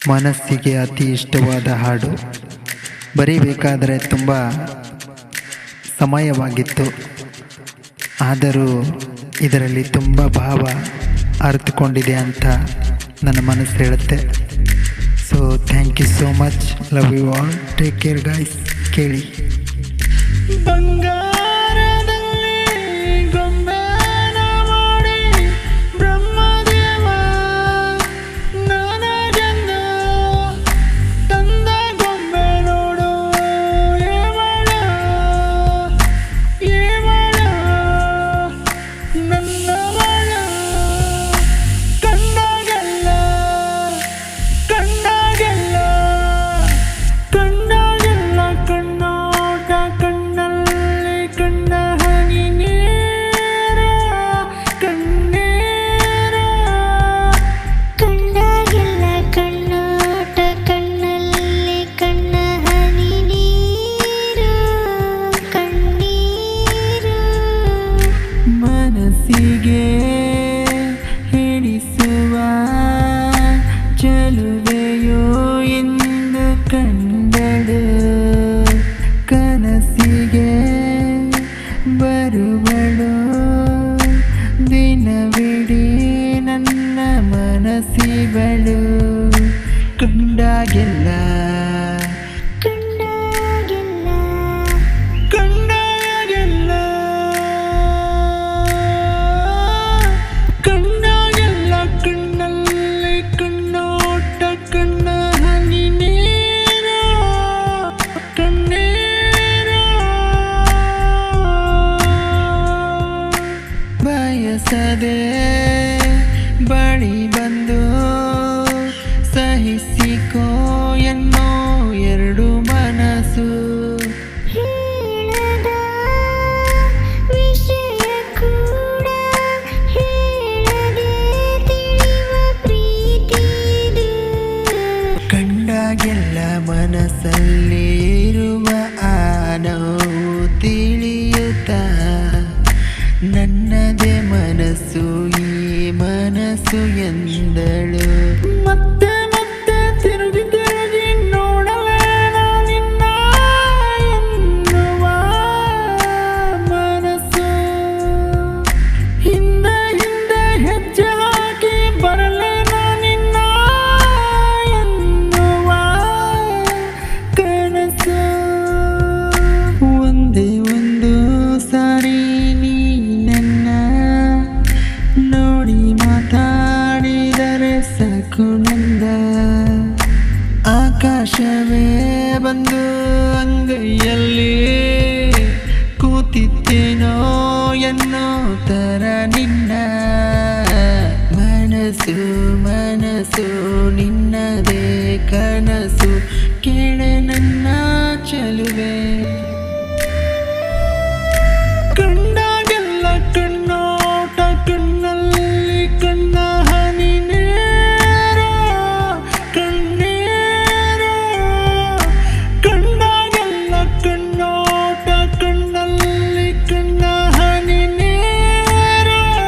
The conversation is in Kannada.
ಮನಸ್ಸಿಗೆ ಅತಿ ಇಷ್ಟವಾದ ಹಾಡು. ಬರೀಬೇಕಾದರೆ ತುಂಬ ಸಮಯವಾಗಿತ್ತು, ಆದರೂ ಇದರಲ್ಲಿ ತುಂಬ ಭಾವ ಅರಿತುಕೊಂಡಿದೆ ಅಂತ ನನ್ನ ಮನಸ್ಸು ಹೇಳುತ್ತೆ. So thank you so much, love you all, take care guys. ಕೇಳಿ. ಮನಸ್ಸಿಗೆ ಹಿಡಿಸುವ ಚೆಲುವೆಯೋ ಎಂದು ಕಂಡಳು, ಕನಸಿಗೆ ಬರುವಳು ದಿನವಿಡೀ ನನ್ನ ಮನಸ್ಸಿವಳು. ಕಂಡಾಗೆಲ್ಲ ಬಯಸದೆ ಬಳಿ ಬಂದು ಸಹಿಸಿಕೋ ಎನ್ನೋ ಎರಡು ಮನಸ್ಸು. ಹೇಳದ ವಿಷಯ ಕೂಡ ಹೇಳದೆ ತಿಳಿಯುವ ಪ್ರೀತಿದು. ಕಂಡಾಗೆಲ್ಲ ಮನಸ್ಸಲ್ಲಿ ಇರುವ ಆ ನೋವು ತಿಳಿಯುತ್ತ ನನ್ನದೇ ಮನಸ್ಸು ಈ ಮನಸ್ಸು ಎಂದಳು. ಮತ್ತೆ ಮತ್ತೆ ತಿರುಗಿ ತಿರುಗಿ ನೋಡಲೇ ನಿನ್ನ ಎನ್ನುವ ಮನಸ್ಸು. ಹಿಂದೆ ಹಿಂದೆ ಹೆಜ್ಜೆ ಹಾಕಿ ಬರಲೇ ನಿನ್ನ ಎನ್ನುವ ಕನಸು. ಒಂದೇ ಒಂದು ಸಾರಿ ನೋಡಿ ಮಾತಾಡಿದರೆ ಸಾಕು ನಂದ. ಆಕಾಶವೇ ಬಂದು ಅಂಗೈಯಲ್ಲಿ ಕೂತಿದ್ದೇನೋ ಎನ್ನೋ ತರ ನಿನ್ನ ಮನಸ್ಸು ಮನಸ್ಸು ನಿನ್ನದೇ ಕನಸು. ಕೇಳೆ ನನ್ನ ಚೆಲುವೆ